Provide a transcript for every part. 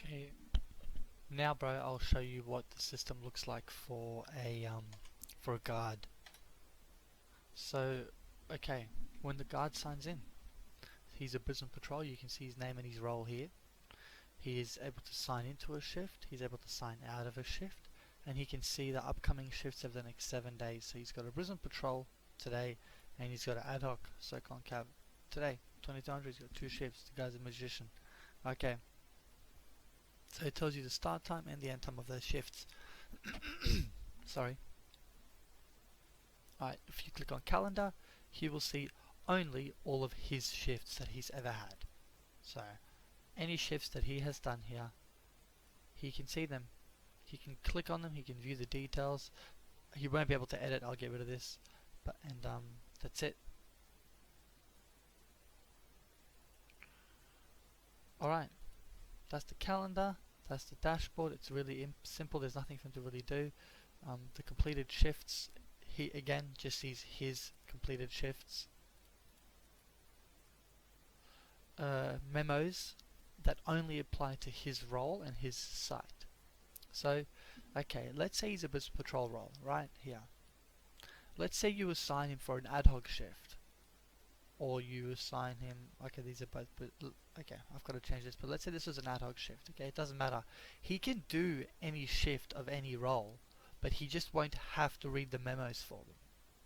Okay, now bro, I'll show you what the system looks like for a guard. So, okay, when the guard signs in, he's a Brisbane Patrol. You can see his name and his role here. He is able to sign into a shift. He's able to sign out of a shift, and he can see the upcoming shifts over the next 7 days. So he's got a Brisbane Patrol today, and he's got an ad hoc Socon Cab today. 2200. He's got 2 shifts. The guy's a magician. Okay. So it tells you the start time and the end time of those shifts. Sorry. Alright, if you click on calendar, you will see only all of his shifts that he's ever had. So, any shifts that he has done here, he can see them. He can click on them, he can view the details. He won't be able to edit, I'll get rid of this. And that's it. Alright, that's the calendar, that's the dashboard. It's really simple, there's nothing for him to really do. The completed shifts, he again just sees his completed shifts. Memos that only apply to his role and his site. So, okay, let's say he's a Brisbane Patrol role, right here. Let's say you assign him for an ad hoc shift, or you assign him. Okay, these are both. Okay, I've got to change this. But let's say this was an ad hoc shift. Okay, it doesn't matter. He can do any shift of any role, but he just won't have to read the memos for them.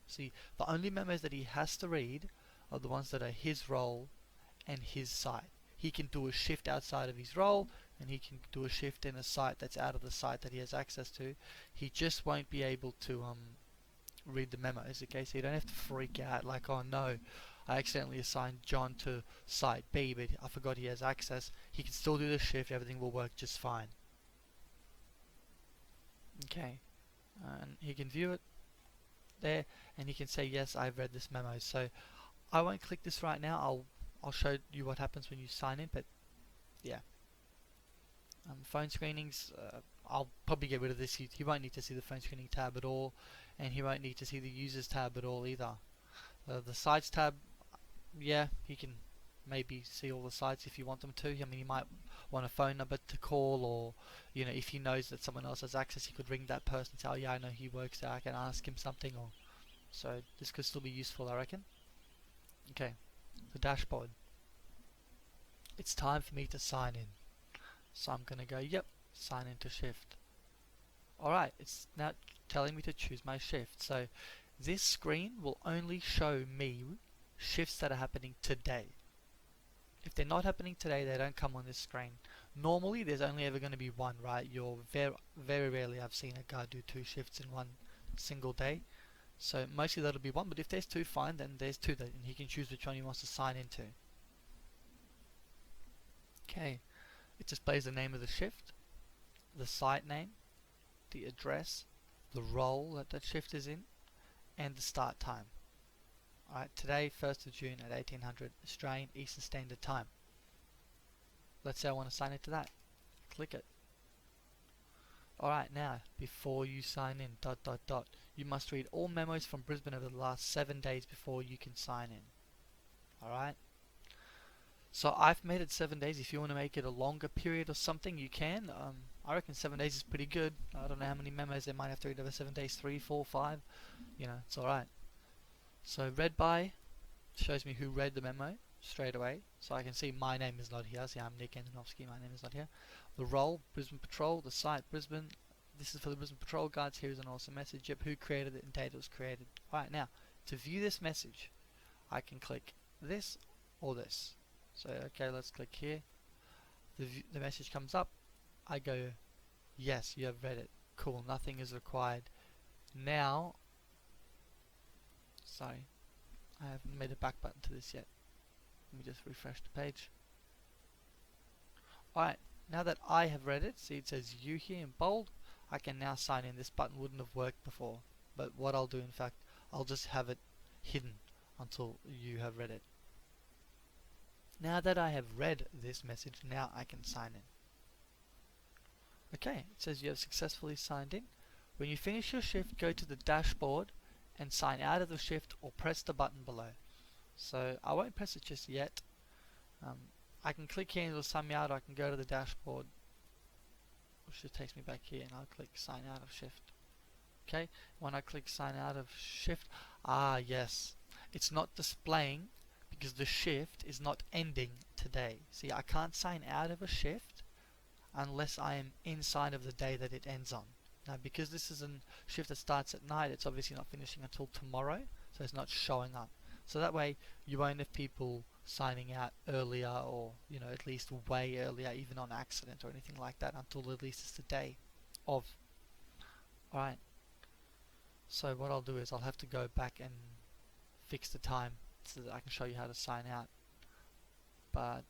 See, the only memos that he has to read are the ones that are his role and his site. He can do a shift outside of his role, and he can do a shift in a site that's out of the site that he has access to. He just won't be able to read the memos. Okay, so you don't have to freak out like, oh no, I accidentally assigned John to site B, but I forgot he has access. He can still do the shift. Everything will work just fine. Okay, and he can view it there, and he can say, yes, I've read this memo. So I won't click this right now. I'll show you what happens when you sign in, but yeah. Phone screenings, I'll probably get rid of this. He won't need to see the phone screening tab at all, and he won't need to see the users tab at all either. The sites tab, yeah, he can maybe see all the sites if you want them to. I mean, he might want a phone number to call, or you know, if he knows that someone else has access, he could ring that person and say, oh yeah, I know he works there, I can ask him something. Or so this could still be useful, I reckon. Okay, the dashboard. It's time for me to sign in. So I'm going to go, yep, sign into shift. Alright, it's now telling me to choose my shift. So this screen will only show me shifts that are happening today. If they're not happening today, they don't come on this screen. Normally, there's only ever going to be one, right? Very rarely I've seen a guy do 2 shifts in one single day. So mostly that'll be 1, but if there's 2, fine, then there's 2, and he can choose which one he wants to sign into. Okay. It displays the name of the shift, the site name, the address, the role that that shift is in, and the start time. Alright, today, 1st of June at 1800 Australian Eastern Standard Time. Let's say I want to sign into that. Click it. Alright, now, before you sign in, you must read all memos from Brisbane over the last 7 days before you can sign in. Alright? So I've made it 7 days. If you want to make it a longer period or something, you can. I reckon 7 days is pretty good. I don't know how many memos they might have to read over 7 days. 3, 4, 5. You know, it's alright. So read by shows me who read the memo straight away. So I can see my name is not here. See, I'm Nick Antonovsky. My name is not here. The role, Brisbane Patrol. The site, Brisbane. This is for the Brisbane Patrol guards. Here is an awesome message. Yep, who created it and date it was created. Alright, now, to view this message, I can click this or this. So okay, let's click here. The message comes up. I go, yes, you have read it. Cool, nothing is required. Now, sorry, I haven't made a back button to this yet. Let me just refresh the page. Alright, now that I have read it, see it says you here in bold, I can now sign in. This button wouldn't have worked before, but what I'll do, in fact, I'll just have it hidden until you have read it. Now that I have read this message, now I can sign in. Okay, it says you have successfully signed in. When you finish your shift, go to the dashboard and sign out of the shift or press the button below. So I won't press it just yet. I can click here and it'll sign me out, or I can go to the dashboard which just takes me back here, and I'll click sign out of shift. Okay, when I click sign out of shift, yes, it's not displaying because the shift is not ending today. See, I can't sign out of a shift unless I am inside of the day that it ends on. Now, because this is a shift that starts at night, it's obviously not finishing until tomorrow, so it's not showing up. So that way you won't have people signing out earlier, or at least way earlier, even on accident or anything like that, until at least it's the day of. Alright, so what I'll do is I'll have to go back and fix the time so that I can show you how to sign out. But